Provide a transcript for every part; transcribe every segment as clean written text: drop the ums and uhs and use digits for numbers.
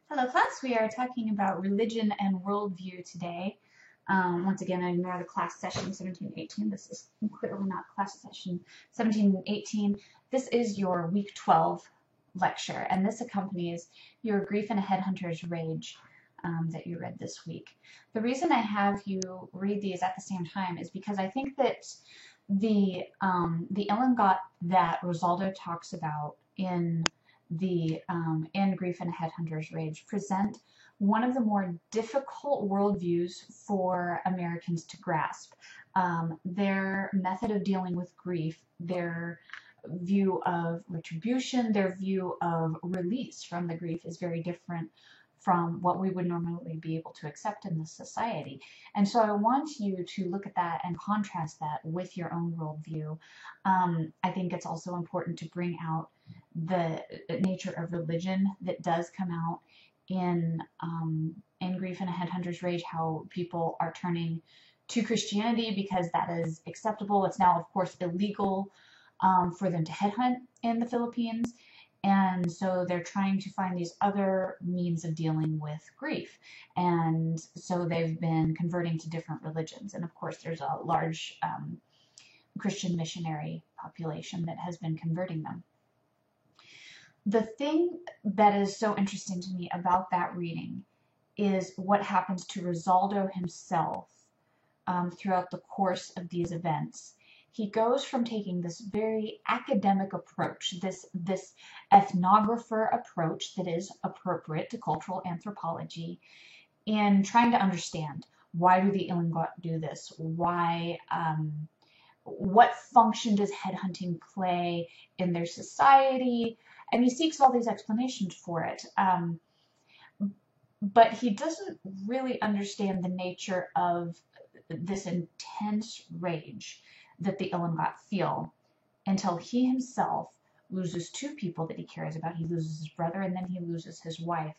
Hello, class. We are talking about religion and worldview today. Once again, I ignore the class session 1718. This is clearly not class session 1718. This is your week 12 lecture, and this accompanies your Grief and a Headhunter's Rage that you read this week. The reason I have you read these at the same time is because I think that the Ilongot that Rosaldo talks about in Grief and a Headhunter's Rage present one of the more difficult worldviews for Americans to grasp. Their method of dealing with grief, their view of retribution, their view of release from the grief is very different from what we would normally be able to accept in this society. And so I want you to look at that and contrast that with your own worldview. I think it's also important to bring out the nature of religion that does come out in Grief and a Headhunter's Rage, how people are turning to Christianity because that is acceptable. It's now, of course, illegal for them to headhunt in the Philippines. And so they're trying to find these other means of dealing with grief. And so they've been converting to different religions. And of course, there's a large Christian missionary population that has been converting them. The thing that is so interesting to me about that reading is what happens to Rosaldo himself throughout the course of these events. He goes from taking this very academic approach, this ethnographer approach that is appropriate to cultural anthropology, in trying to understand why do the Ilongot do this? Why, what function does headhunting play in their society? And he seeks all these explanations for it. But he doesn't really understand the nature of this intense rage that the Ilongot feel until he himself loses two people that he cares about. He loses his brother, and then he loses his wife,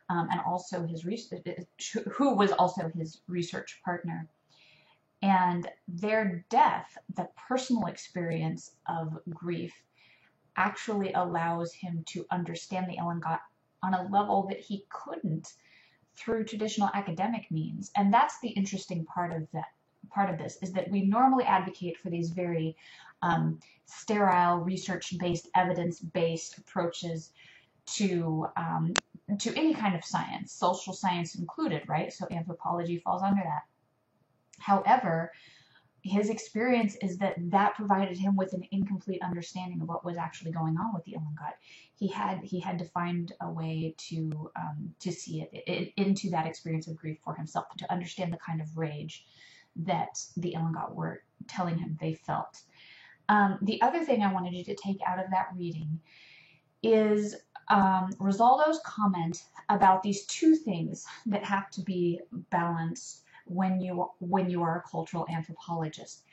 and also who was also his research partner. And their death, the personal experience of grief, actually allows him to understand the Ilongot on a level that he couldn't through traditional academic means. And that's the interesting part of this, is that we normally advocate for these very sterile, research-based, evidence-based approaches to any kind of science, social science included, right? So anthropology falls under that. However, his experience is that provided him with an incomplete understanding of what was actually going on with the Ilongot. He had to find a way to see it into that experience of grief for himself, to understand the kind of rage that the Ilongot were telling him they felt. The other thing I wanted you to take out of that reading is Rosaldo's comment about these two things that have to be balanced when you are a cultural anthropologist.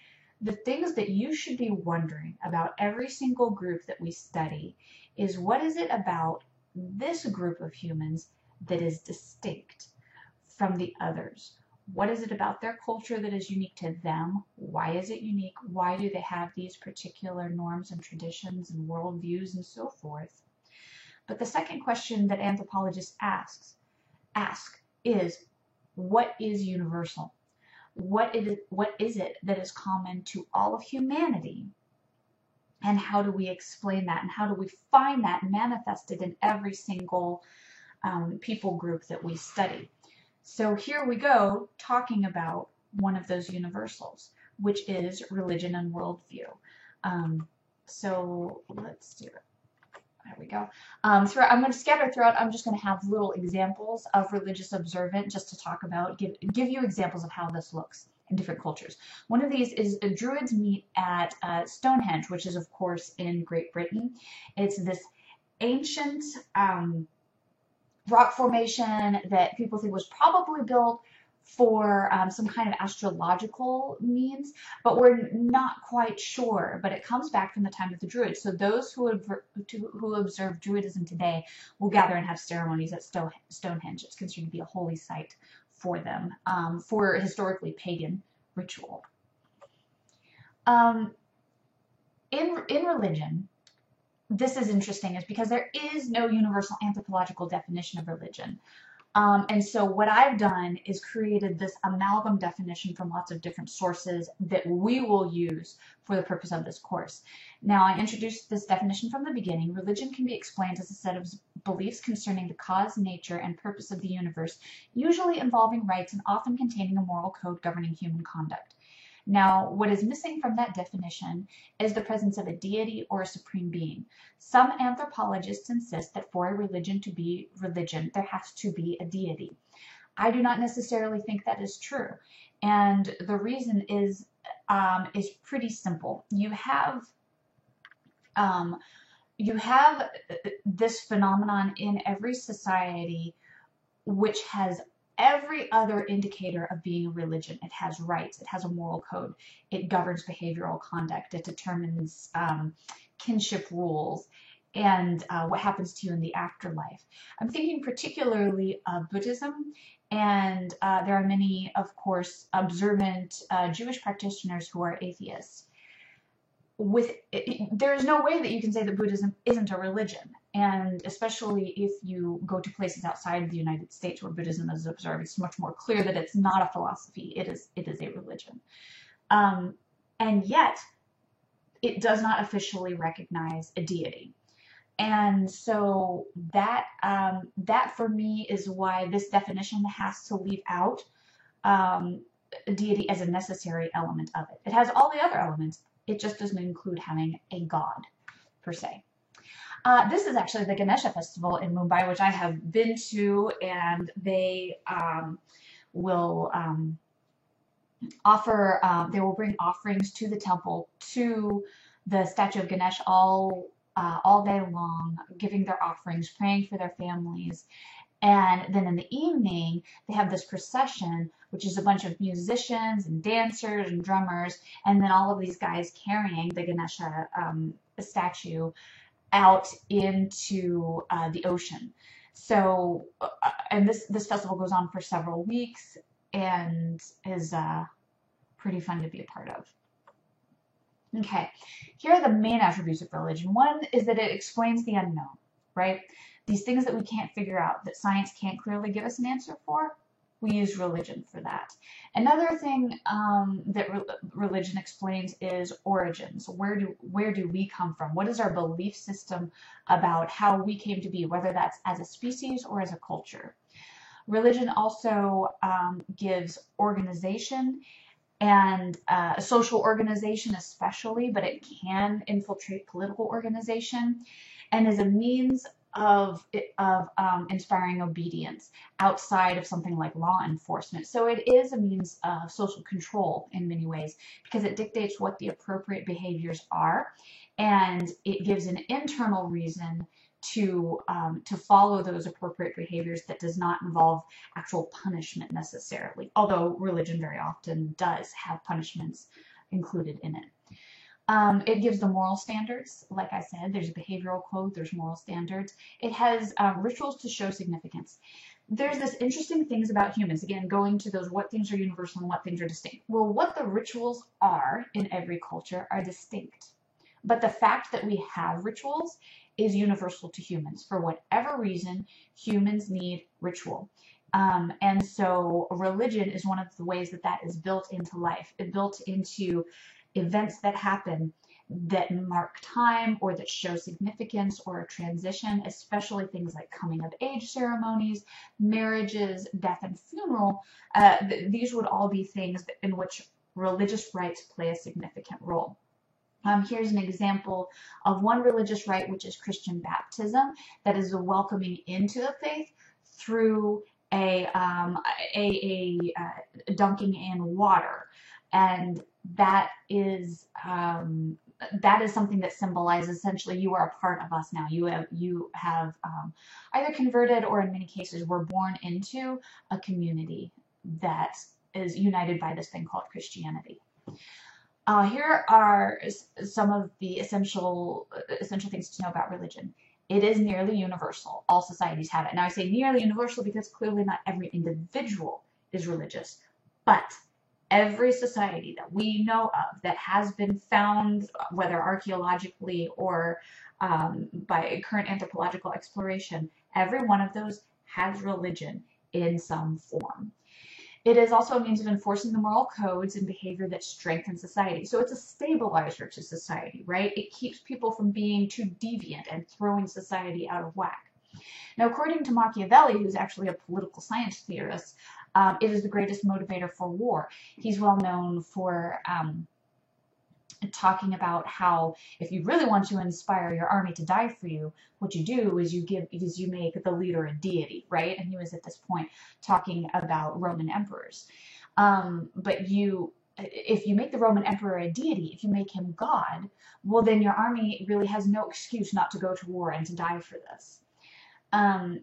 The things that you should be wondering about every single group that we study is, what is it about this group of humans that is distinct from the others? What is it about their culture that is unique to them? Why is it unique? Why do they have these particular norms and traditions and worldviews and so forth? But the second question that anthropologists ask is, what is universal? What is it that is common to all of humanity? And how do we explain that? And how do we find that manifested in every single people group that we study? So here we go, talking about one of those universals, which is religion and worldview. So let's do it. There we go. I'm going to scatter throughout. I'm just going to have little examples of religious observant just to talk about, give you examples of how this looks in different cultures. One of these is Druids meet at Stonehenge, which is, of course, in Great Britain. It's this ancient rock formation that people think was probably built for some kind of astrological means, but we're not quite sure. But it comes back from the time of the Druids. So those who observe Druidism today will gather and have ceremonies at Stonehenge. It's considered to be a holy site for them, for historically pagan ritual. In religion, this is interesting is because there is no universal anthropological definition of religion. And so what I've done is created this amalgam definition from lots of different sources that we will use for the purpose of this course. Now, I introduced this definition from the beginning. Religion can be explained as a set of beliefs concerning the cause, nature, and purpose of the universe, usually involving rites and often containing a moral code governing human conduct. Now, what is missing from that definition is the presence of a deity or a supreme being. Some anthropologists insist that for a religion to be religion, there has to be a deity. I do not necessarily think that is true, and the reason is pretty simple. You have this phenomenon in every society which has every other indicator of being a religion. It has rights, it has a moral code, it governs behavioral conduct, it determines kinship rules, and what happens to you in the afterlife. I'm thinking particularly of Buddhism, and there are many, of course, observant Jewish practitioners who are atheists. There's no way that you can say that Buddhism isn't a religion, and especially if you go to places outside of the United States where Buddhism is observed, it's much more clear that it's not a philosophy, it is a religion. And yet, it does not officially recognize a deity. And so that for me is why this definition has to leave out deity as a necessary element of it. It has all the other elements, it just doesn't include having a god, per se. This is actually the Ganesha Festival in Mumbai, which I have been to, and they will they will bring offerings to the temple, to the statue of Ganesh all day long, giving their offerings, praying for their families. And then in the evening, they have this procession, which is a bunch of musicians and dancers and drummers, and then all of these guys carrying the Ganesha statue out into the ocean. So, and this festival goes on for several weeks and is pretty fun to be a part of. Okay, here are the main attributes of religion. One is that it explains the unknown, right? These things that we can't figure out, that science can't clearly give us an answer for, we use religion for that. Another thing that religion explains is origins. Where do we come from? What is our belief system about how we came to be, whether that's as a species or as a culture? Religion also gives organization, and social organization especially, but it can infiltrate political organization, and is a means of inspiring obedience outside of something like law enforcement. So it is a means of social control in many ways, because it dictates what the appropriate behaviors are, and it gives an internal reason to follow those appropriate behaviors that does not involve actual punishment necessarily, although religion very often does have punishments included in it. It gives the moral standards. Like I said, there's a behavioral code, there's moral standards. It has rituals to show significance. There's this interesting things about humans, again, going to those what things are universal and what things are distinct. Well, what the rituals are in every culture are distinct. But the fact that we have rituals is universal to humans. For whatever reason, humans need ritual. And so religion is one of the ways that that is built into life. It's built into events that happen that mark time or that show significance or a transition, especially things like coming of age ceremonies, marriages, death and funeral. These would all be things in which religious rites play a significant role. Here's an example of one religious rite, which is Christian baptism, that is a welcoming into the faith through a dunking in water. And that is something that symbolizes essentially you are a part of us now. You have either converted or in many cases were born into a community that is united by this thing called Christianity. Here are some of the essential things to know about religion. It is nearly universal. All societies have it. Now I say nearly universal because clearly not every individual is religious, but every society that we know of that has been found, whether archaeologically or by current anthropological exploration, every one of those has religion in some form. It is also a means of enforcing the moral codes and behavior that strengthen society. So it's a stabilizer to society, right? It keeps people from being too deviant and throwing society out of whack. Now, according to Machiavelli, who's actually a political science theorist, it is the greatest motivator for war. He's well known for talking about how if you really want to inspire your army to die for you, what you do is you make the leader a deity, right? And he was at this point talking about Roman emperors. But if you make the Roman emperor a deity, if you make him God, well, then your army really has no excuse not to go to war and to die for this.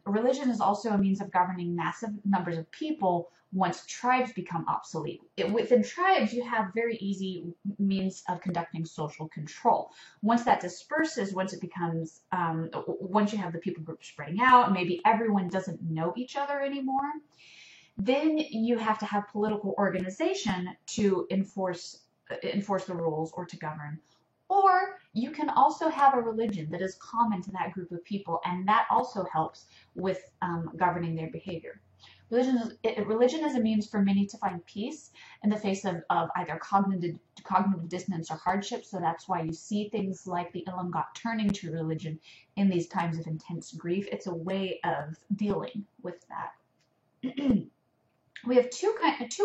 Religion is also a means of governing massive numbers of people once tribes become obsolete. Within tribes, you have very easy means of conducting social control. Once that disperses, once it becomes, once you have the people group spreading out, maybe everyone doesn't know each other anymore, then you have to have political organization to enforce the rules or to govern. Or you can also have a religion that is common to that group of people, and that also helps with governing their behavior. Religion is a means for many to find peace in the face of either cognitive dissonance or hardship. So that's why you see things like the Ilongot turning to religion in these times of intense grief. It's a way of dealing with that. We have two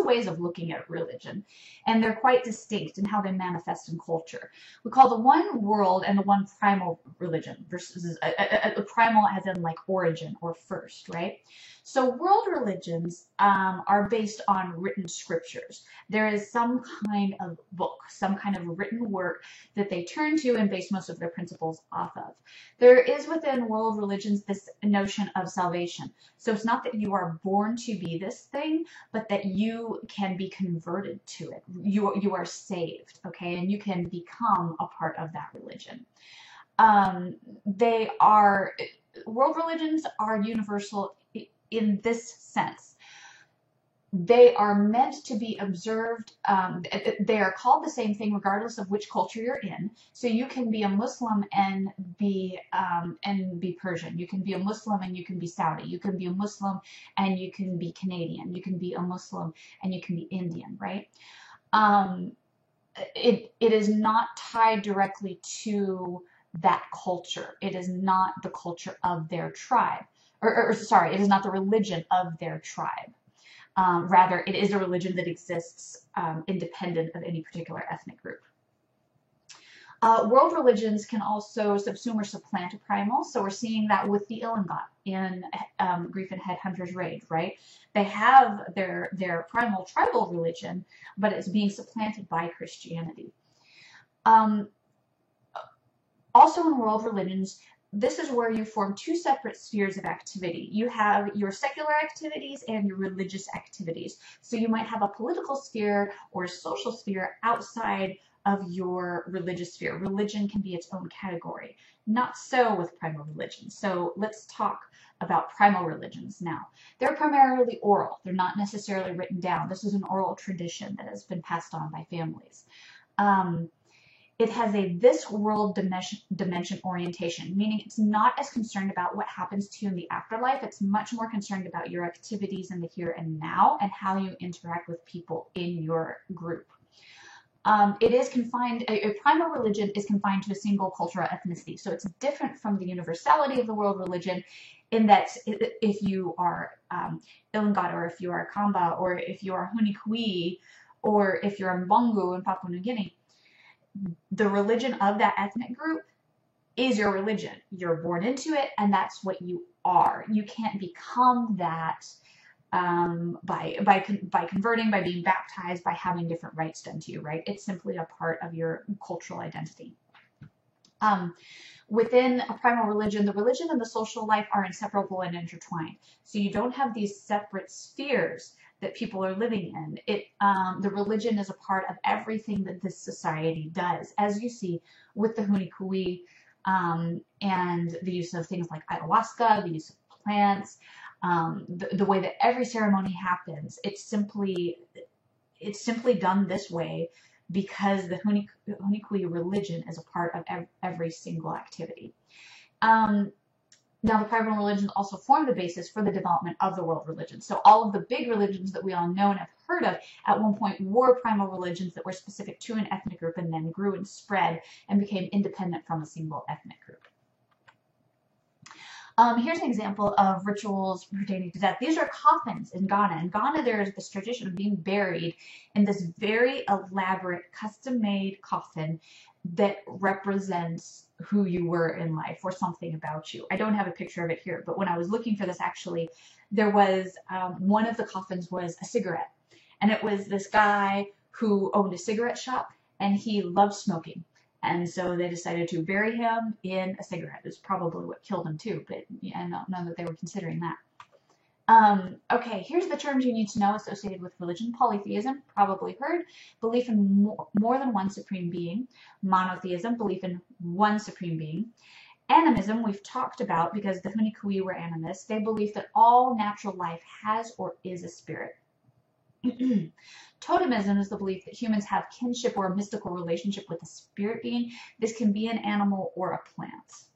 ways of looking at religion, and they're quite distinct in how they manifest in culture. We call the one world and the one primal religion, versus a primal as in like origin or first, right? So world religions are based on written scriptures. There is some kind of book, some kind of written work that they turn to and base most of their principles off of. There is within world religions this notion of salvation. So it's not that you are born to be this thing, but that you can be converted to it. You are saved, okay? And you can become a part of that religion. World religions are universal in this sense. They are meant to be observed. They are called the same thing regardless of which culture you're in. So you can be a Muslim and be Persian. You can be a Muslim and you can be Saudi. You can be a Muslim and you can be Canadian. You can be a Muslim and you can be Indian, right? It is not tied directly to that culture. It is not the culture of their tribe. Sorry, it is not the religion of their tribe. Rather, it is a religion that exists independent of any particular ethnic group. World religions can also subsume or supplant a primal. So we're seeing that with the Ilongot in Grief and Headhunter's Rage, right? They have their primal tribal religion, but it's being supplanted by Christianity. Also in world religions, this is where you form two separate spheres of activity. You have your secular activities and your religious activities. So you might have a political sphere or a social sphere outside of your religious sphere. Religion can be its own category. Not so with primal religions. So let's talk about primal religions now. They're primarily oral. They're not necessarily written down. This is an oral tradition that has been passed on by families. It has a this world dimension orientation, meaning it's not as concerned about what happens to you in the afterlife. It's much more concerned about your activities in the here and now and how you interact with people in your group. It is confined, a primal religion is confined to a single culture or ethnicity. So it's different from the universality of the world religion in that if you are Ilongot, or if you are Kamba, or if you are Huni Kui, or if you're a Mbongo in Papua New Guinea, the religion of that ethnic group is your religion. You're born into it, and that's what you are. You can't become that by converting, by being baptized, by having different rites done to you, right? It's simply a part of your cultural identity. Within a primal religion, the religion and the social life are inseparable and intertwined. So you don't have these separate spheres that people are living in. The religion is a part of everything that this society does, as you see with the Huni Kui and the use of things like ayahuasca, the use of plants, the way that every ceremony happens. It's simply done this way because the Hunikuyi religion is a part of every single activity. Now, the primal religions also form the basis for the development of the world religions. So all of the big religions that we all know and have heard of at one point were primal religions that were specific to an ethnic group and then grew and spread and became independent from a single ethnic group. Here's an example of rituals pertaining to death. These are coffins in Ghana. In Ghana, there is this tradition of being buried in this very elaborate, custom-made coffin that represents who you were in life or something about you. I don't have a picture of it here, but when I was looking for this, actually, there was one of the coffins was a cigarette. And it was this guy who owned a cigarette shop, and he loved smoking. And so they decided to bury him in a cigarette. It's probably what killed him too, but yeah, I don't know that they were considering that. Okay, here's the terms you need to know associated with religion. Polytheism, probably heard. Belief in more than one supreme being. Monotheism, belief in one supreme being. Animism, we've talked about because the Hunikuyi were animists. They believe that all natural life has or is a spirit. Totemism is the belief that humans have kinship or a mystical relationship with a spirit being. This can be an animal or a plant.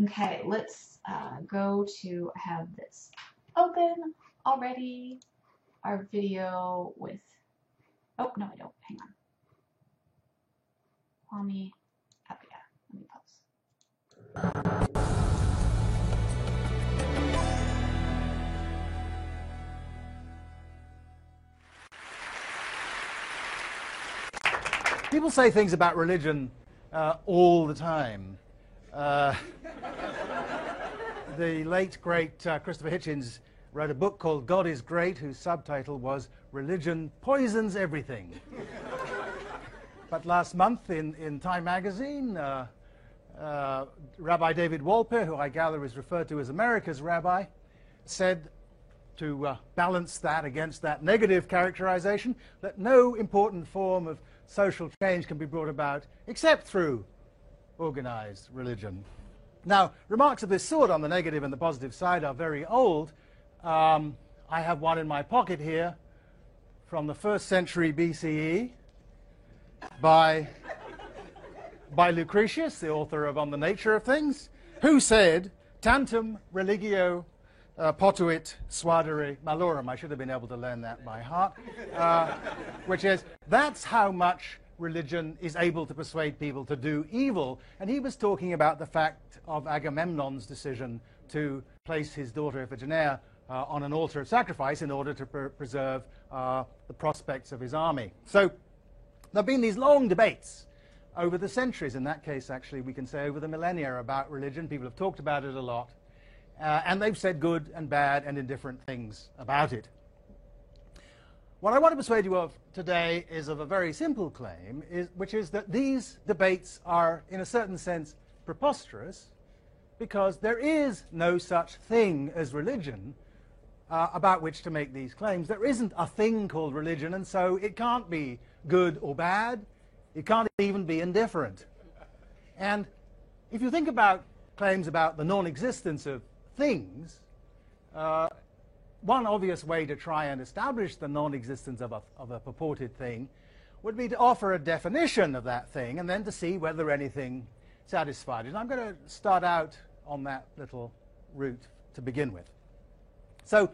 Okay, let's go to have this open already. Our video with, oh, no, I don't. Hang on. Kwame Appiah. Let me pause. People say things about religion all the time. The late, great Christopher Hitchens wrote a book called God is Great, whose subtitle was Religion Poisons Everything. But last month in Time magazine, Rabbi David Wolpe, who I gather is referred to as America's rabbi, said, to balance that against that negative characterization, that no important form of social change can be brought about except through organized religion. Now, remarks of this sort on the negative and the positive side are very old. I have one in my pocket here from the 1st century BCE by Lucretius, the author of On the Nature of Things, who said, tantum religio potuit suadere malorum. I should have been able to learn that by heart, which is, that's how much religion is able to persuade people to do evil. And he was talking about the fact of Agamemnon's decision to place his daughter Iphigenia on an altar of sacrifice in order to preserve the prospects of his army. So there have been these long debates over the centuries. In that case, actually, we can say over the millennia about religion. People have talked about it a lot. And they've said good and bad and indifferent things about it. What I want to persuade you of today is of a very simple claim, which is that these debates are, in a certain sense, preposterous, because there is no such thing as religion about which to make these claims. There isn't a thing called religion, and so it can't be good or bad. It can't even be indifferent. And if you think about claims about the non-existence of things, one obvious way to try and establish the non-existence of a purported thing would be to offer a definition of that thing and then to see whether anything satisfied it. And I'm going to start out on that little route to begin with. So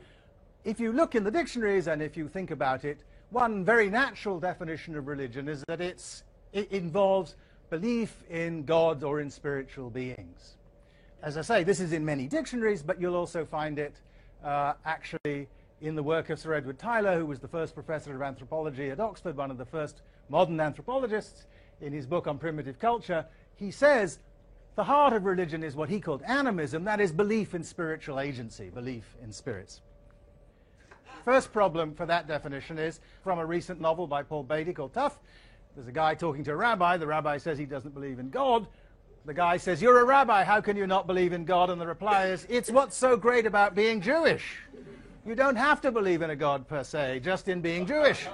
if you look in the dictionaries and if you think about it, one very natural definition of religion is that it involves belief in God or in spiritual beings. As I say, this is in many dictionaries, but you'll also find it actually in the work of Sir Edward Tyler, who was the first professor of anthropology at Oxford, one of the first modern anthropologists. In his book on primitive culture, he says the heart of religion is what he called animism, that is, belief in spiritual agency, belief in spirits. First problem for that definition is from a recent novel by Paul Beatty called Tough. There's a guy talking to a rabbi. The rabbi says he doesn't believe in God. The guy says, "You're a rabbi, how can you not believe in God?" And the reply is, "It's what's so great about being Jewish. You don't have to believe in a God per se, just in being Jewish."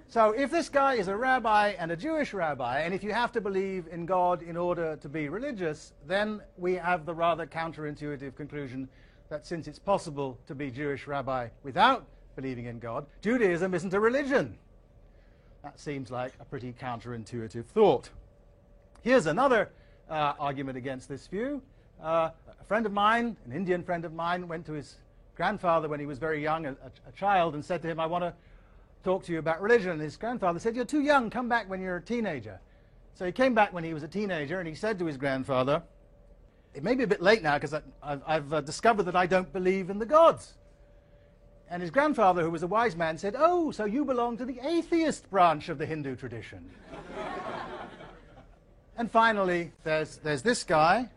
So if this guy is a rabbi and a Jewish rabbi, and if you have to believe in God in order to be religious, then we have the rather counterintuitive conclusion that since it's possible to be Jewish rabbi without believing in God, Judaism isn't a religion. That seems like a pretty counterintuitive thought. Here's another argument against this view. A friend of mine, an Indian friend of mine, went to his grandfather when he was very young, a child, and said to him, I want to talk to you about religion. And his grandfather said, you're too young, come back when you're a teenager. So he came back when he was a teenager, and he said to his grandfather, it may be a bit late now because I've discovered that I don't believe in the gods. And his grandfather, who was a wise man, said, oh, so you belong to the atheist branch of the Hindu tradition. And finally, there's this guy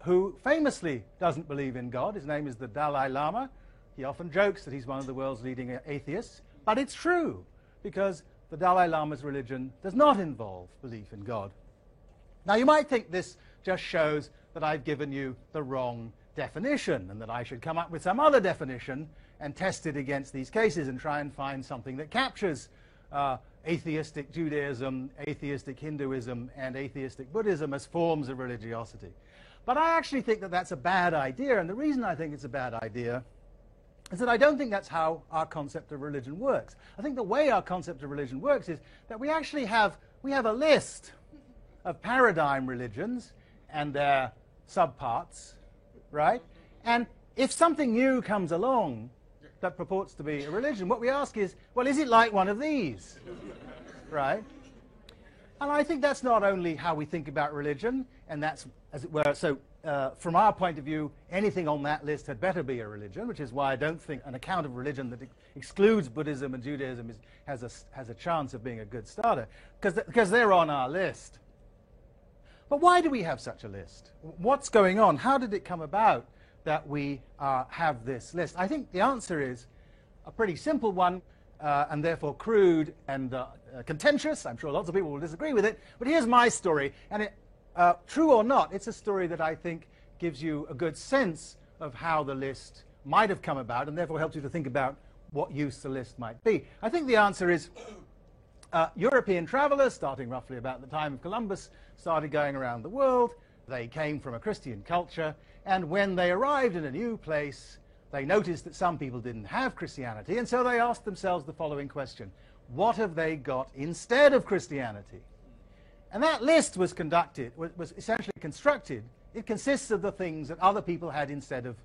who famously doesn't believe in God. His name is the Dalai Lama. He often jokes that he's one of the world's leading atheists. But it's true, because the Dalai Lama's religion does not involve belief in God. Now, you might think this just shows that I've given you the wrong definition and that I should come up with some other definition and test it against these cases and try and find something that captures atheistic Judaism, atheistic Hinduism, and atheistic Buddhism as forms of religiosity. But I actually think that that's a bad idea, and the reason I think it's a bad idea is that I don't think that's how our concept of religion works. I think the way our concept of religion works is that we actually have a list of paradigm religions and their subparts, right? And if something new comes along that purports to be a religion, what we ask is, well, is it like one of these? Right? And I think that's not only how we think about religion, and that's, as it were, so from our point of view, anything on that list had better be a religion, which is why I don't think an account of religion that excludes Buddhism and Judaism has a chance of being a good starter, because they're on our list. But why do we have such a list? What's going on? How did it come about that we have this list? I think the answer is a pretty simple one, and therefore crude and contentious. I'm sure lots of people will disagree with it. But here's my story. And true or not, it's a story that I think gives you a good sense of how the list might have come about, and therefore helps you to think about what use the list might be. I think the answer is European travelers, starting roughly about the time of Columbus, started going around the world. They came from a Christian culture, and when they arrived in a new place, they noticed that some people didn't have Christianity, and so they asked themselves the following question: what have they got instead of Christianity? And that list was essentially constructed. It consists of the things that other people had instead of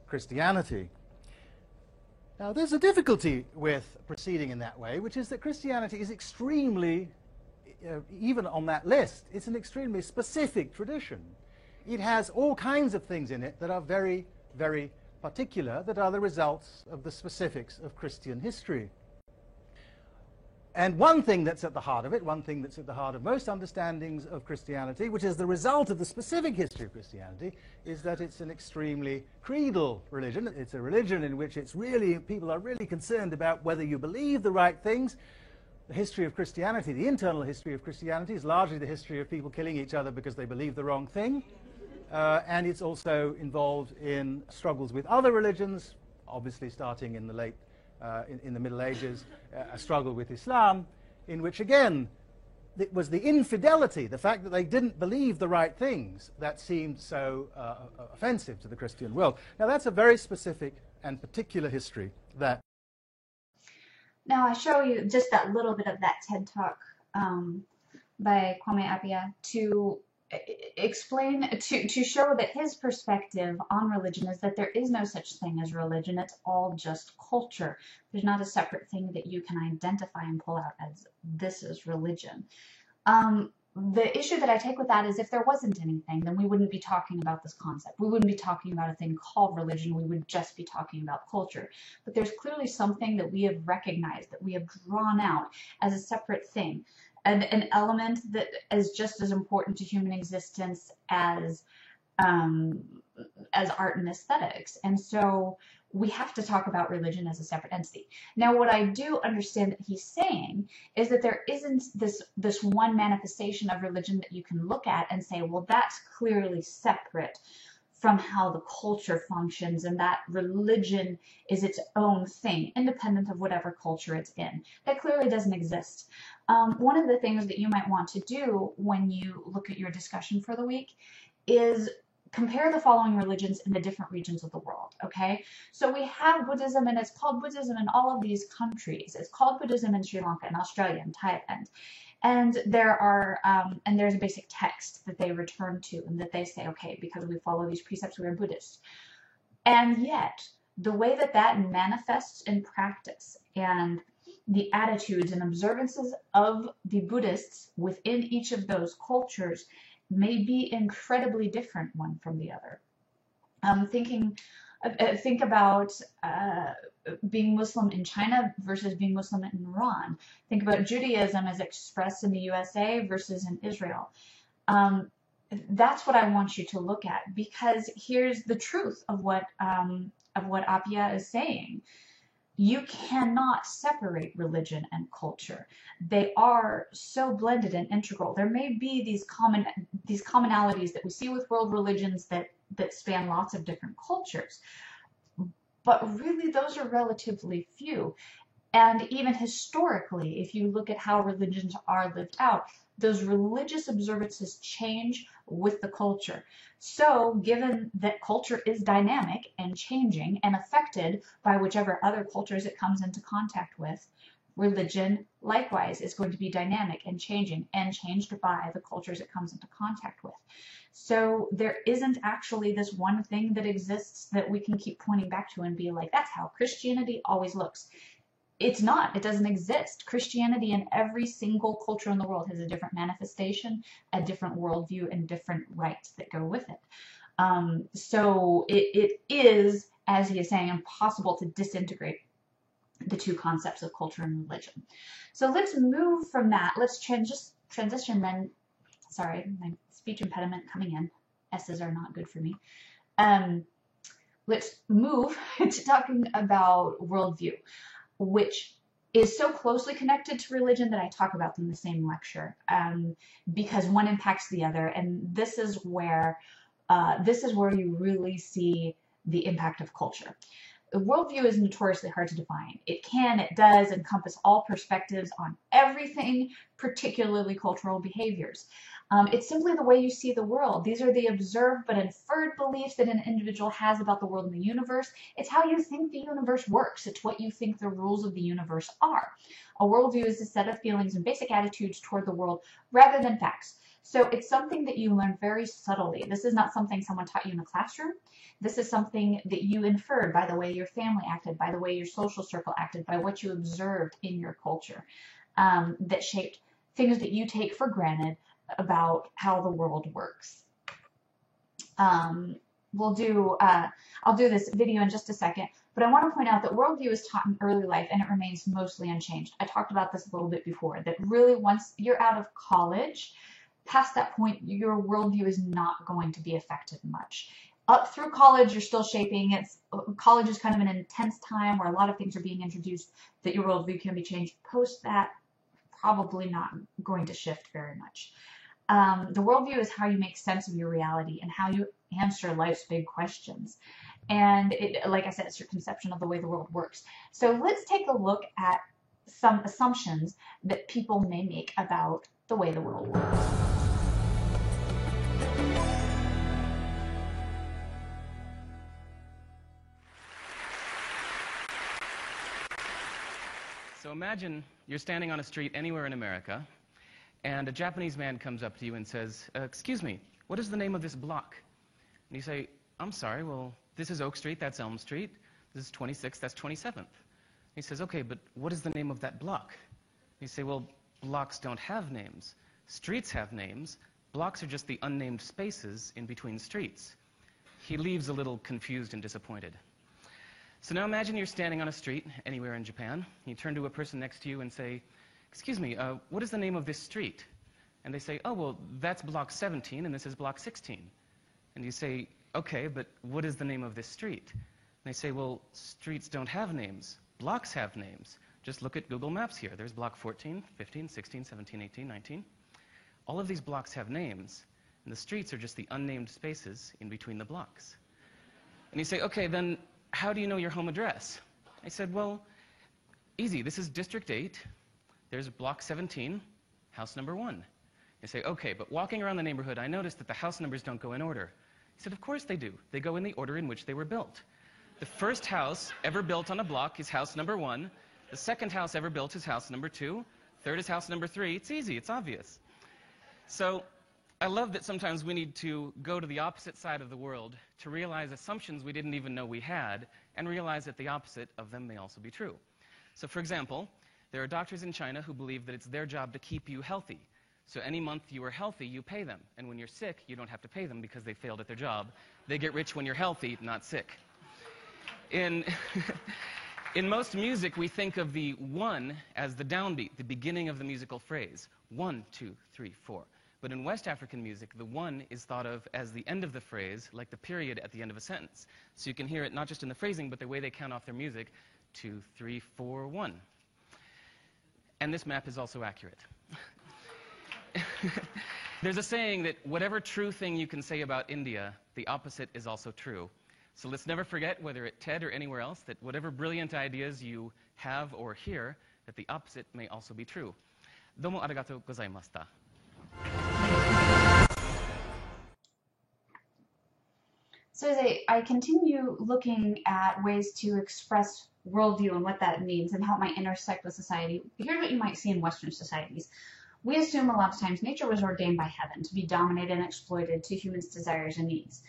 Christianity. Now, there's a difficulty with proceeding in that way, which is that Christianity is extremely, even on that list, it's an extremely specific tradition. It has all kinds of things in it that are very, very particular, that are the results of the specifics of Christian history. And one thing that's at the heart of it, one thing that's at the heart of most understandings of Christianity, which is the result of the specific history of Christianity, is that it's an extremely creedal religion. It's a religion in which people are really concerned about whether you believe the right things. The history of Christianity, the internal history of Christianity, is largely the history of people killing each other because they believe the wrong thing. And it's also involved in struggles with other religions, obviously starting in the late in the Middle Ages, a struggle with Islam, in which, again, it was the infidelity, the fact that they didn't believe the right things, that seemed so offensive to the Christian world. Now, that's a very specific and particular history that... Now, I show you just that little bit of that TED Talk by Kwame Appiah to explain, to show that his perspective on religion is that there is no such thing as religion. It's all just culture. There's not a separate thing that you can identify and pull out as this is religion. The issue that I take with that is if there wasn't anything, then we wouldn't be talking about this concept. We wouldn't be talking about a thing called religion. We would just be talking about culture. But there's clearly something that we have recognized, that we have drawn out as a separate thing. An element that is just as important to human existence as art and aesthetics. And so we have to talk about religion as a separate entity. Now, what I do understand that he's saying is that there isn't this one manifestation of religion that you can look at and say, well, that's clearly separate from how the culture functions, and that religion is its own thing, independent of whatever culture it's in. That clearly doesn't exist. One of the things that you might want to do when you look at your discussion for the week is compare the following religions in the different regions of the world, okay? So we have Buddhism, and it's called Buddhism in all of these countries. It's called Buddhism in Sri Lanka and Australia and Thailand. And there's a basic text that they return to and that they say, okay, because we follow these precepts, we are Buddhists. And yet, the way that that manifests in practice and the attitudes and observances of the Buddhists within each of those cultures may be incredibly different one from the other. Think about being Muslim in China versus being Muslim in Iran. Think about Judaism as expressed in the USA versus in Israel. That's what I want you to look at, because here's the truth of what Appia is saying. You cannot separate religion and culture. They are so blended and integral. There may be these commonalities that we see with world religions that span lots of different cultures, but really those are relatively few. And even historically, if you look at how religions are lived out, those religious observances change with the culture. So given that culture is dynamic and changing and affected by whichever other cultures it comes into contact with, religion likewise is going to be dynamic and changing and changed by the cultures it comes into contact with. So there isn't actually this one thing that exists that we can keep pointing back to and be like, that's how Christianity always looks. It's not. It doesn't exist. Christianity in every single culture in the world has a different manifestation, a different worldview, and different rites that go with it. So it is, as he is saying, impossible to disintegrate the two concepts of culture and religion. So let's move from that. Let's transition then. Sorry, my speech impediment coming in. S's are not good for me. Let's move to talking about worldview, which is so closely connected to religion that I talk about them in the same lecture, because one impacts the other, and this is where you really see the impact of culture. The worldview is notoriously hard to define. It does encompass all perspectives on everything, particularly cultural behaviors. It's simply the way you see the world. These are the observed but inferred beliefs that an individual has about the world and the universe. It's how you think the universe works. It's what you think the rules of the universe are. A worldview is a set of feelings and basic attitudes toward the world rather than facts. So it's something that you learn very subtly. This is not something someone taught you in the classroom. This is something that you inferred by the way your family acted, by the way your social circle acted, by what you observed in your culture, that shaped things that you take for granted about how the world works. I'll do this video in just a second, but I want to point out that worldview is taught in early life and it remains mostly unchanged. I talked about this a little bit before, that really once you're out of college, past that point, your worldview is not going to be affected much. Up through college, you're still shaping. College is kind of an intense time where a lot of things are being introduced that your worldview can be changed. Post that, probably not going to shift very much. The worldview is how you make sense of your reality and how you answer life's big questions. And like I said, it's your conception of the way the world works. So let's take a look at some assumptions that people may make about the way the world works. So imagine you're standing on a street anywhere in America, and a Japanese man comes up to you and says, excuse me, what is the name of this block? And you say, I'm sorry, well, this is Oak Street, that's Elm Street. This is 26th, that's 27th. He says, okay, but what is the name of that block? You say, well, blocks don't have names. Streets have names. Blocks are just the unnamed spaces in between streets. He leaves a little confused and disappointed. So now imagine you're standing on a street anywhere in Japan. You turn to a person next to you and say, excuse me, what is the name of this street? And they say, oh, well, that's block 17 and this is block 16. And you say, okay, but what is the name of this street? And they say, well, streets don't have names. Blocks have names. Just look at Google Maps here. There's block 14, 15, 16, 17, 18, 19. All of these blocks have names, and the streets are just the unnamed spaces in between the blocks. And you say, okay, then how do you know your home address? I said, well, easy. This is District 8. There's block 17, house number 1. You say, okay, but walking around the neighborhood, I noticed that the house numbers don't go in order. He said, of course they do. They go in the order in which they were built. The first house ever built on a block is house number 1. The second house ever built is house number 2. Third is house number 3. It's easy. It's obvious. So I love that sometimes we need to go to the opposite side of the world to realize assumptions we didn't even know we had, and realize that the opposite of them may also be true. So for example, there are doctors in China who believe that it's their job to keep you healthy. So any month you are healthy, you pay them. And when you're sick, you don't have to pay them because they failed at their job. They get rich when you're healthy, not sick. In most music, we think of the 1 as the downbeat, the beginning of the musical phrase. 1, 2, 3, 4. But in West African music, the 1 is thought of as the end of the phrase, like the period at the end of a sentence. So you can hear it not just in the phrasing, but the way they count off their music. 2, 3, 4, 1. And this map is also accurate. There's a saying that whatever true thing you can say about India, the opposite is also true. So let's never forget, whether at TED or anywhere else, that whatever brilliant ideas you have or hear, that the opposite may also be true. Domo arigatou gozaimashita. So as I continue looking at ways to express worldview and what that means and how it might intersect with society, here's what you might see in Western societies. We assume a lot of times nature was ordained by heaven to be dominated and exploited to humans' desires and needs.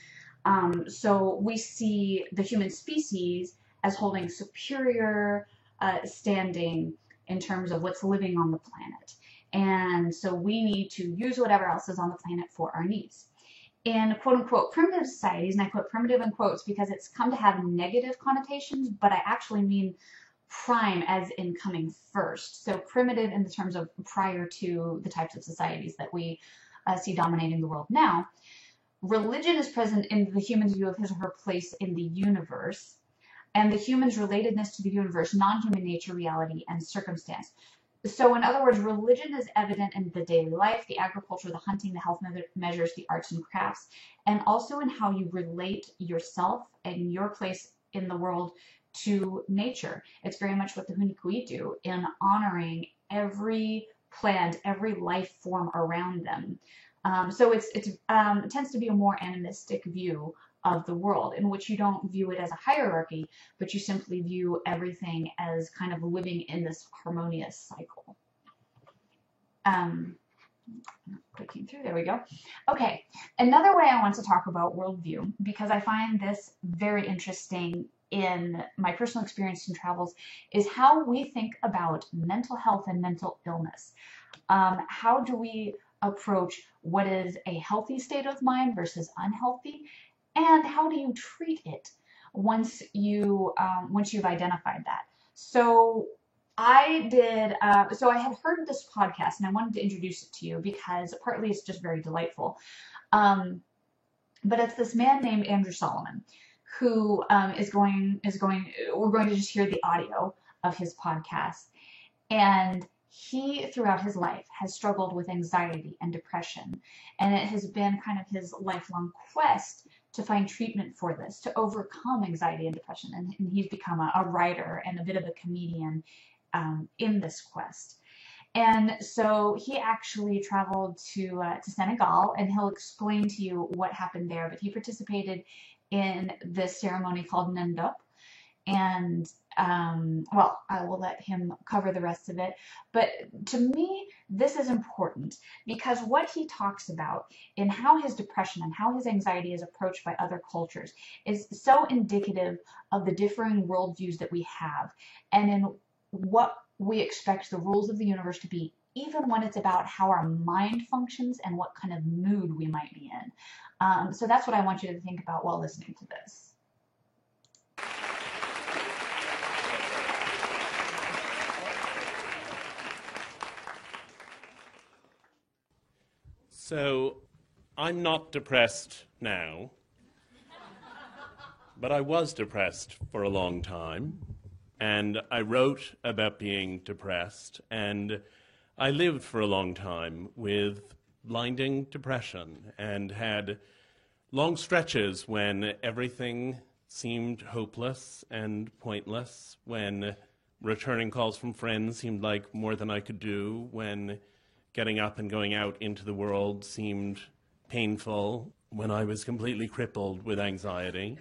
So we see the human species as holding superior standing in terms of what's living on the planet. And so we need to use whatever else is on the planet for our needs. In quote-unquote primitive societies, and I put primitive in quotes because it's come to have negative connotations, but I actually mean prime as in coming first. So primitive in the terms of prior to the types of societies that we see dominating the world now. Religion is present in the human's view of his or her place in the universe, and the human's relatedness to the universe, non-human nature, reality, and circumstance. So in other words, religion is evident in the daily life, the agriculture, the hunting, the health measures, the arts and crafts, and also in how you relate yourself and your place in the world to nature. It's very much what the Hunikui do in honoring every plant, every life form around them. So it tends to be a more animistic view of the world, in which you don't view it as a hierarchy, but you simply view everything as kind of living in this harmonious cycle. Clicking through, there we go. Okay, another way I want to talk about worldview, because I find this very interesting in my personal experience in travels, is how we think about mental health and mental illness. How do we approach what is a healthy state of mind versus unhealthy? And how do you treat it once you've identified that? So I did. So I had heard this podcast, and I wanted to introduce it to you because partly it's just very delightful. But it's this man named Andrew Solomon, who we're going to just hear the audio of his podcast, and he, throughout his life, has struggled with anxiety and depression, and it has been kind of his lifelong quest to find treatment for this, to overcome anxiety and depression. And he's become a writer and a bit of a comedian in this quest. And so he actually traveled to Senegal, and he'll explain to you what happened there. But he participated in this ceremony called Nendop. And, well, I will let him cover the rest of it. But to me, this is important because what he talks about in how his depression and how his anxiety is approached by other cultures is so indicative of the differing worldviews that we have and in what we expect the rules of the universe to be, even when it's about how our mind functions and what kind of mood we might be in. So that's what I want you to think about while listening to this. So, I'm not depressed now, but I was depressed for a long time, and I wrote about being depressed, and I lived for a long time with blinding depression and had long stretches when everything seemed hopeless and pointless, when returning calls from friends seemed like more than I could do, when getting up and going out into the world seemed painful. when I was completely crippled with anxiety.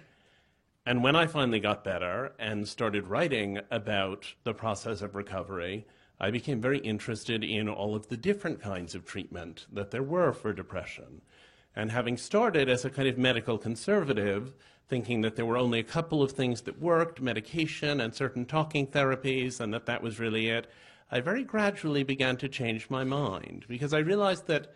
And when I finally got better and started writing about the process of recovery, I became very interested in all of the different kinds of treatment that there were for depression. And having started as a kind of medical conservative, thinking that there were only a couple of things that worked, medication and certain talking therapies, and that was really it, I very gradually began to change my mind, because I realized that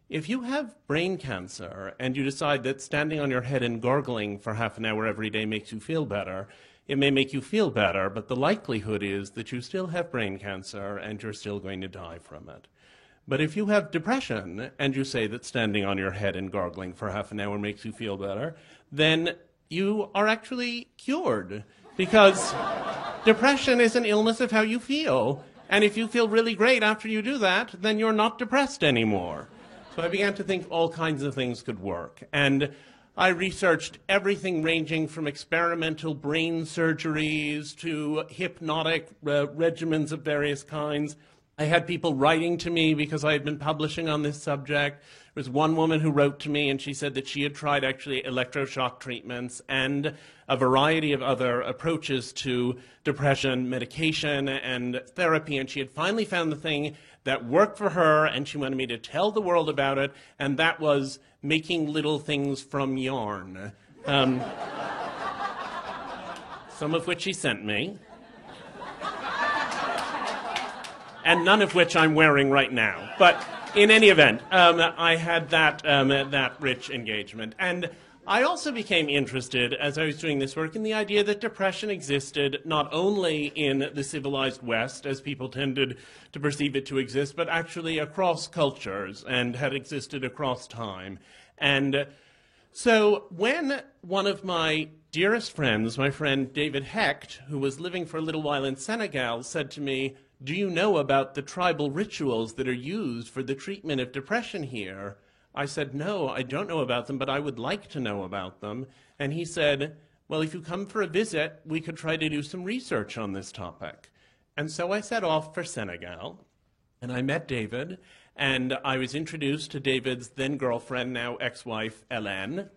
if you have brain cancer and you decide that standing on your head and gargling for half an hour every day makes you feel better, it may make you feel better, but the likelihood is that you still have brain cancer and you're still going to die from it. But if you have depression and you say that standing on your head and gargling for half an hour makes you feel better, then you are actually cured, because depression is an illness of how you feel. And if you feel really great after you do that, then you're not depressed anymore. So I began to think all kinds of things could work. And I researched everything ranging from experimental brain surgeries to hypnotic regimens of various kinds. I had people writing to me because I had been publishing on this subject. There was one woman who wrote to me, and she said that she had tried actually electroshock treatments and a variety of other approaches to depression, medication and therapy, and she had finally found the thing that worked for her, and she wanted me to tell the world about it, and that was making little things from yarn. Some of which she sent me, and none of which I'm wearing right now. But in any event, I had that rich engagement. And I also became interested, as I was doing this work, in the idea that depression existed not only in the civilized West, as people tended to perceive it to exist, but actually across cultures and had existed across time. And so when one of my dearest friends, my friend David Hecht, who was living for a little while in Senegal, said to me, "Do you know about the tribal rituals that are used for the treatment of depression here?" I said, "No, I don't know about them, but I would like to know about them." And he said, "Well, if you come for a visit, we could try to do some research on this topic." And so I set off for Senegal, and I met David, and I was introduced to David's then-girlfriend, now ex-wife, Hélène.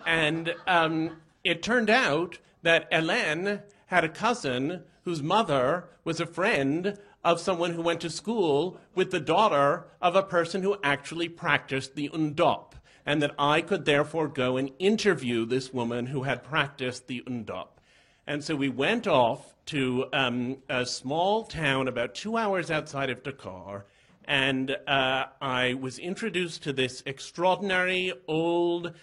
And it turned out that Hélène had a cousin whose mother was a friend of someone who went to school with the daughter of a person who actually practiced the Ndop, and that I could therefore go and interview this woman who had practiced the Ndop. And so we went off to a small town about 2 hours outside of Dakar, and I was introduced to this extraordinary, old,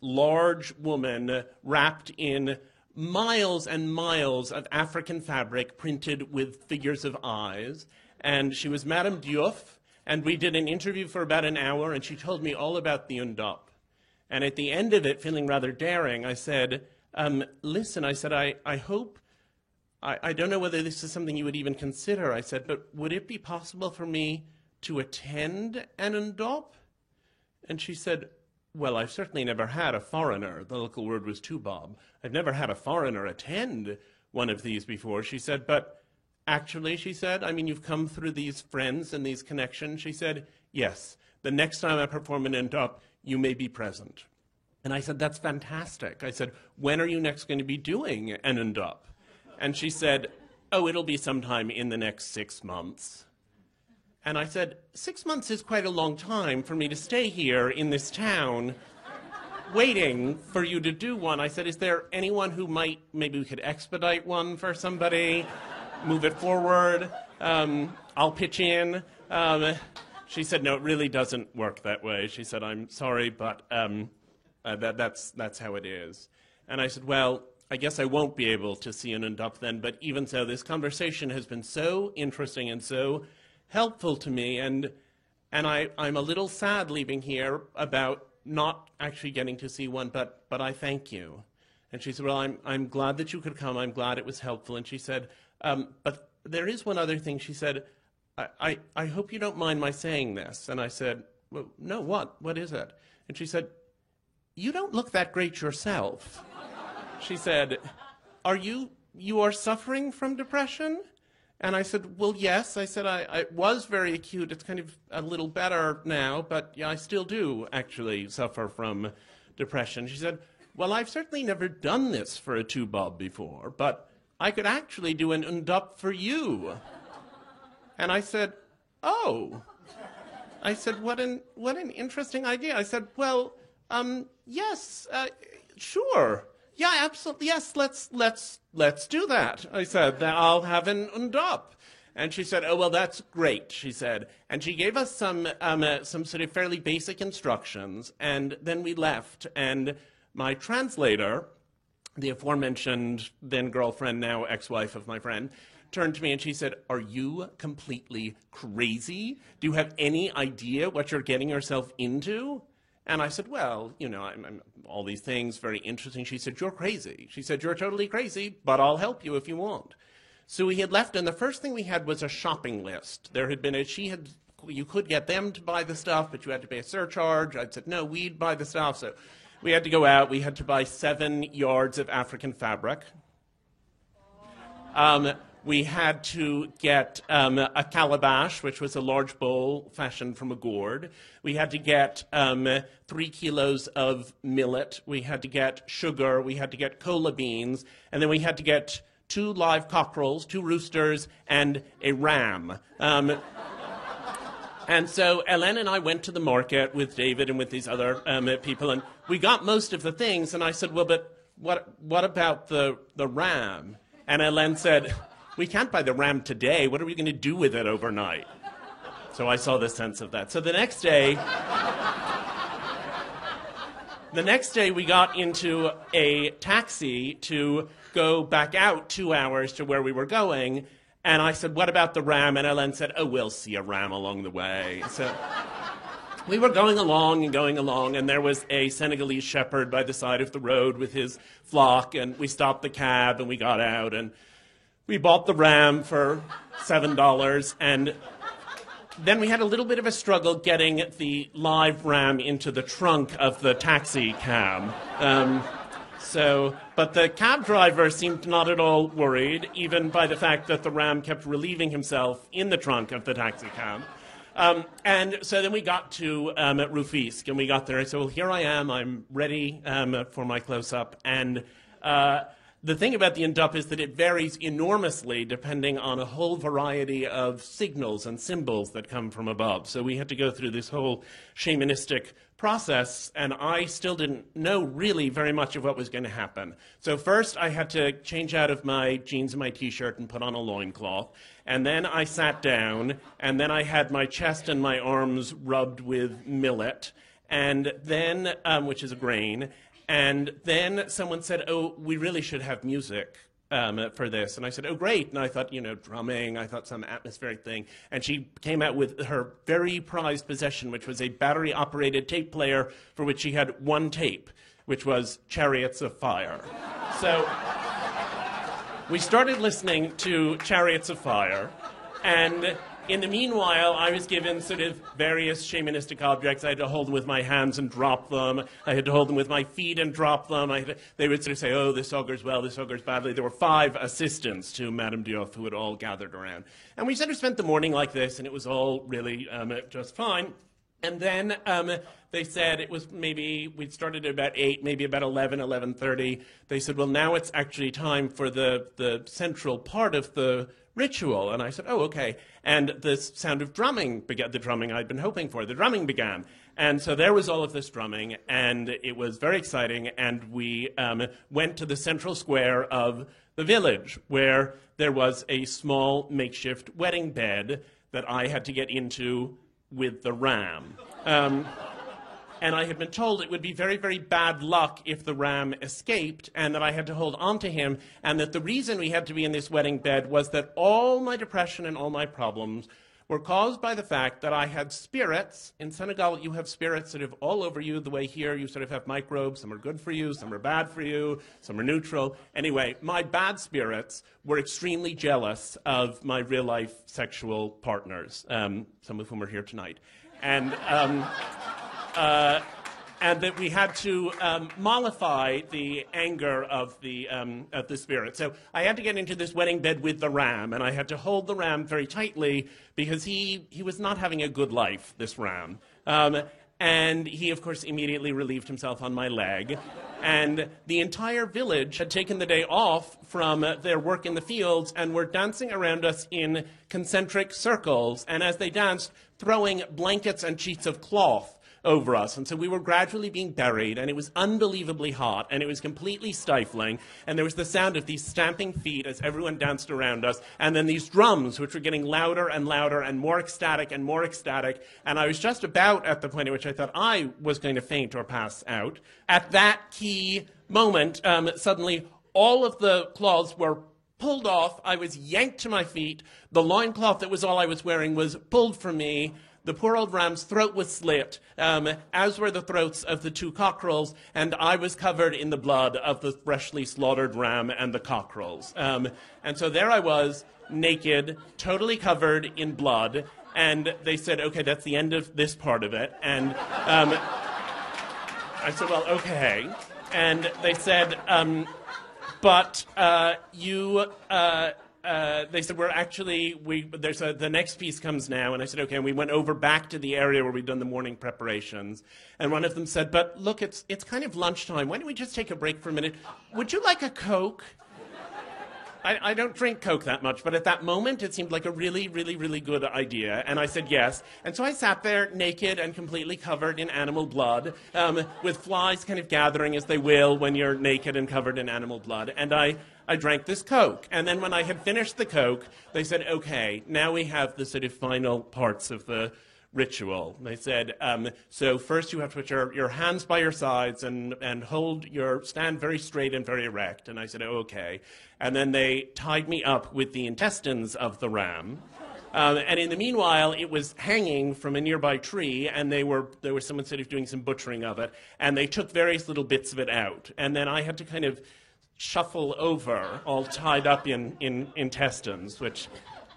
large woman wrapped in miles and miles of African fabric printed with figures of eyes. And she was Madame Diouf, and we did an interview for about an hour, and she told me all about the Ndop. And at the end of it, feeling rather daring, I said, listen, I said, I hope, I don't know whether this is something you would even consider, I said, but would it be possible for me to attend an Ndop? And she said, "Well, I've certainly never had a foreigner," the local word was tubob, "I've never had a foreigner attend one of these before." She said, "But actually," she said, "I mean, you've come through these friends and these connections." She said, "Yes, the next time I perform an Ndop, you may be present." And I said, "That's fantastic." I said, "When are you next going to be doing an Ndop?" And she said, "Oh, it'll be sometime in the next 6 months." And I said, 6 months is quite a long time for me to stay here in this town waiting for you to do one. I said, "Is there anyone who maybe we could expedite one for somebody, move it forward? I'll pitch in." She said, "No, it really doesn't work that way." She said, "I'm sorry, but that's how it is." And I said, "Well, I guess I won't be able to see an Ndop then, but even so, this conversation has been so interesting and so helpful to me, and I'm a little sad leaving here about not actually getting to see one, but I thank you." And she said, "Well, I'm glad that you could come. I'm glad it was helpful." And she said, "But there is one other thing." She said, I hope you don't mind my saying this." And I said, "Well, no, what? What is it?" And she said, "You don't look that great yourself." She said, you are suffering from depression?" And I said, well, yes. I said, I was very acute. It's kind of a little better now, but yeah, I still do actually suffer from depression. She said, well, I've certainly never done this for a two-bob before, but I could actually do an undup for you. And I said, oh. I said, what an interesting idea. I said, well, yes, sure. Yeah, absolutely. Yes, let's do that. I said, that I'll have an undup. And she said, oh, well, that's great, she said. And she gave us some sort of fairly basic instructions, and then we left. And my translator, the aforementioned then girlfriend, now ex-wife of my friend, turned to me and she said, are you completely crazy? Do you have any idea what you're getting yourself into? And I said, well, you know, I'm all these things, very interesting. She said, you're crazy. She said, you're totally crazy, but I'll help you if you want. So we had left, and the first thing we had was a shopping list. There had been you could get them to buy the stuff, but you had to pay a surcharge. I'd said, no, we'd buy the stuff. So we had to go out. We had to buy 7 yards of African fabric. We had to get a calabash, which was a large bowl fashioned from a gourd. We had to get 3 kilos of millet. We had to get sugar. We had to get cola beans. And then we had to get 2 live cockerels, 2 roosters, and a ram. And so Ellen and I went to the market with David and with these other people, and we got most of the things. And I said, well, but what about the ram? And Ellen said, we can't buy the ram today. What are we going to do with it overnight? So I saw the sense of that. So the next day we got into a taxi to go back out 2 hours to where we were going. And I said, what about the ram? And Ellen said, oh, we'll see a ram along the way. So we were going along, and there was a Senegalese shepherd by the side of the road with his flock. And we stopped the cab, and we got out, and we bought the ram for $7, and then we had a little bit of a struggle getting the live ram into the trunk of the taxi cab. But the cab driver seemed not at all worried, even by the fact that the ram kept relieving himself in the trunk of the taxi cab. And so then we got to Rufisque, and we got there. I said, well, here I am. I'm ready for my close-up. And the thing about the undup is that it varies enormously depending on a whole variety of signals and symbols that come from above. So we had to go through this whole shamanistic process, and I still didn't know really very much of what was going to happen. So first I had to change out of my jeans and my T-shirt and put on a loincloth, and then I sat down, and then I had my chest and my arms rubbed with millet, and then, which is a grain, and then someone said, oh, we really should have music for this. And I said, oh, great. And I thought, you know, drumming. I thought some atmospheric thing. And she came out with her very prized possession, which was a battery-operated tape player for which she had 1 tape, which was Chariots of Fire. So we started listening to Chariots of Fire, and in the meanwhile, I was given sort of various shamanistic objects. I had to hold them with my hands and drop them. I had to hold them with my feet and drop them. They would sort of say, oh, this augurs well, this augurs badly. There were 5 assistants to Madame Diouf who had all gathered around. And we sort of spent the morning like this, and it was all really just fine. And then they said it was maybe, we'd started at about 8, maybe about 11, 11:30. They said, well, now it's actually time for the central part of the ritual. And I said, oh, okay. And the sound of drumming began, the drumming I'd been hoping for. The drumming began. And so there was all of this drumming, and it was very exciting. And we went to the central square of the village, where there was a small makeshift wedding bed that I had to get into with the ram. And I had been told it would be very, very bad luck if the ram escaped, and that I had to hold on to him, and that the reason we had to be in this wedding bed was that all my depression and all my problems were caused by the fact that I had spirits. In Senegal, you have spirits sort of all over you. The way here, you sort of have microbes. Some are good for you, some are bad for you, some are neutral. Anyway, my bad spirits were extremely jealous of my real-life sexual partners, some of whom are here tonight. And and that we had to mollify the anger of the spirit. So I had to get into this wedding bed with the ram, and I had to hold the ram very tightly because he was not having a good life, this ram. And he, of course, immediately relieved himself on my leg. And the entire village had taken the day off from their work in the fields and were dancing around us in concentric circles, and as they danced, throwing blankets and sheets of cloth over us. And so we were gradually being buried, and it was unbelievably hot, and it was completely stifling, and there was the sound of these stamping feet as everyone danced around us, and then these drums, which were getting louder and louder and more ecstatic, and I was just about at the point at which I thought I was going to faint or pass out. At that key moment, suddenly all of the cloths were pulled off. I was yanked to my feet. The loincloth that was all I was wearing was pulled from me. The poor old ram's throat was slit, as were the throats of the two cockerels, and I was covered in the blood of the freshly slaughtered ram and the cockerels. And so there I was, naked, totally covered in blood, and they said, okay, that's the end of this part of it. And I said, well, okay. And they said, they said, the next piece comes now. And I said, okay. And we went over back to the area where we'd done the morning preparations. And one of them said, but look, it's kind of lunchtime. Why don't we just take a break for a minute? Would you like a Coke? I don't drink Coke that much, but at that moment, it seemed like a really, really, really good idea. And I said yes. And so I sat there naked and completely covered in animal blood, with flies kind of gathering as they will when you're naked and covered in animal blood. And I drank this Coke. And then when I had finished the Coke, they said, okay, now we have the sort of final parts of the ritual. They said, so first you have to put your hands by your sides and stand very straight and very erect. And I said, oh, okay. And then they tied me up with the intestines of the ram. And in the meanwhile, it was hanging from a nearby tree, and there was someone sort of doing some butchering of it, and they took various little bits of it out. And then I had to kind of shuffle over, all tied up in intestines, which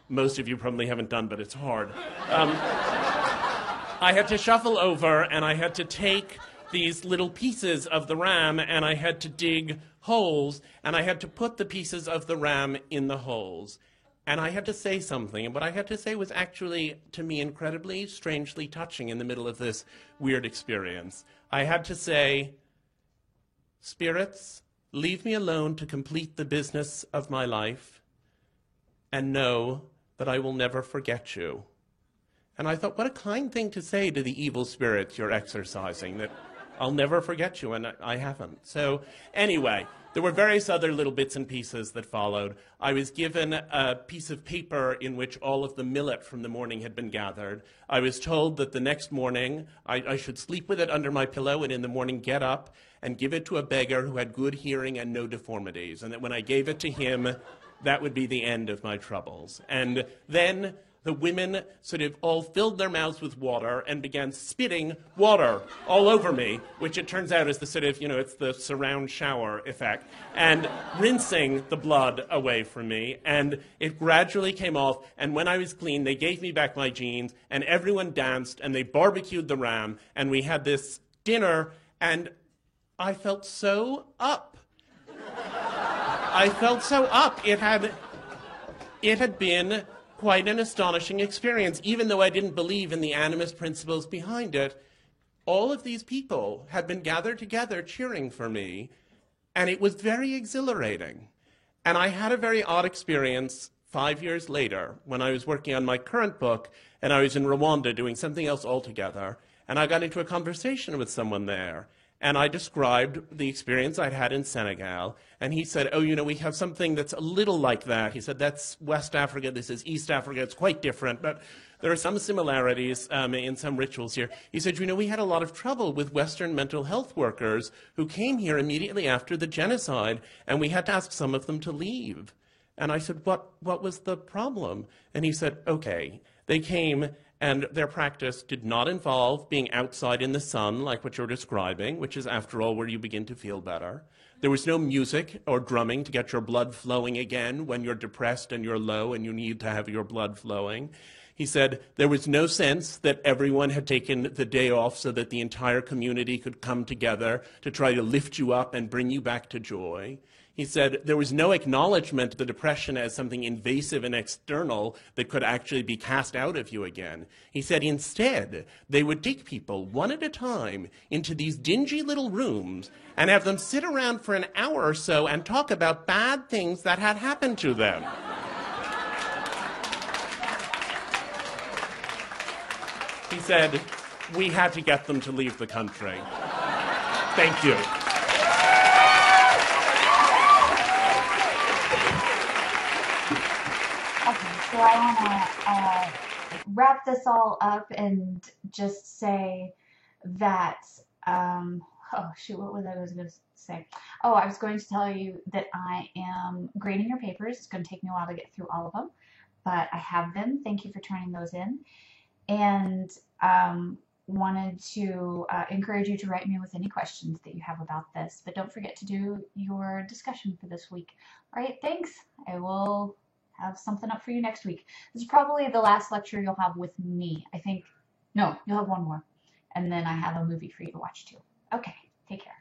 most of you probably haven't done, but it's hard. I had to shuffle over, and I had to take these little pieces of the ram, and I had to dig holes, and I had to put the pieces of the ram in the holes. And I had to say something, and what I had to say was actually, to me, incredibly, strangely touching in the middle of this weird experience. I had to say, spirits, leave me alone to complete the business of my life, and know that I will never forget you. And I thought, what a kind thing to say to the evil spirits you're exorcising, that I'll never forget you, and I haven't. So anyway, there were various other little bits and pieces that followed. I was given a piece of paper in which all of the millet from the morning had been gathered. I was told that the next morning I should sleep with it under my pillow, and in the morning get up and give it to a beggar who had good hearing and no deformities, and that when I gave it to him, that would be the end of my troubles. And then the women sort of all filled their mouths with water and began spitting water all over me, which it turns out is the sort of, it's the surround shower effect, and rinsing the blood away from me. And it gradually came off, and when I was clean, they gave me back my jeans, and everyone danced, and they barbecued the ram, and we had this dinner, and I felt so up. I felt so up. It had been quite an astonishing experience, even though I didn't believe in the animist principles behind it. All of these people had been gathered together cheering for me, and it was very exhilarating. And I had a very odd experience 5 years later when I was working on my current book, and I was in Rwanda doing something else altogether, and I got into a conversation with someone there. And I described the experience I'd had in Senegal. And he said, oh, we have something that's a little like that. He said, that's West Africa, this is East Africa, it's quite different, but there are some similarities in some rituals here. He said, we had a lot of trouble with Western mental health workers who came here immediately after the genocide, and we had to ask some of them to leave. And I said, what was the problem? And he said, okay, they came, and their practice did not involve being outside in the sun, like what you're describing, which is, after all, where you begin to feel better. There was no music or drumming to get your blood flowing again when you're depressed and you're low and you need to have your blood flowing. He said there was no sense that everyone had taken the day off so that the entire community could come together to try to lift you up and bring you back to joy. He said there was no acknowledgement of the depression as something invasive and external that could actually be cast out of you again. He said instead, they would take people one at a time into these dingy little rooms and have them sit around for an hour or so and talk about bad things that had happened to them. He said, we had to get them to leave the country. Thank you. Okay, so I want to wrap this all up and just say that, oh shoot, what was I going to say? Oh, I was going to tell you that I am grading your papers. It's going to take me a while to get through all of them, but I have them. Thank you for turning those in. And wanted to encourage you to write me with any questions that you have about this. But don't forget to do your discussion for this week. All right, thanks. I will have something up for you next week. This is probably the last lecture you'll have with me. I think, no, you'll have one more. And then I have a movie for you to watch too. Okay, take care.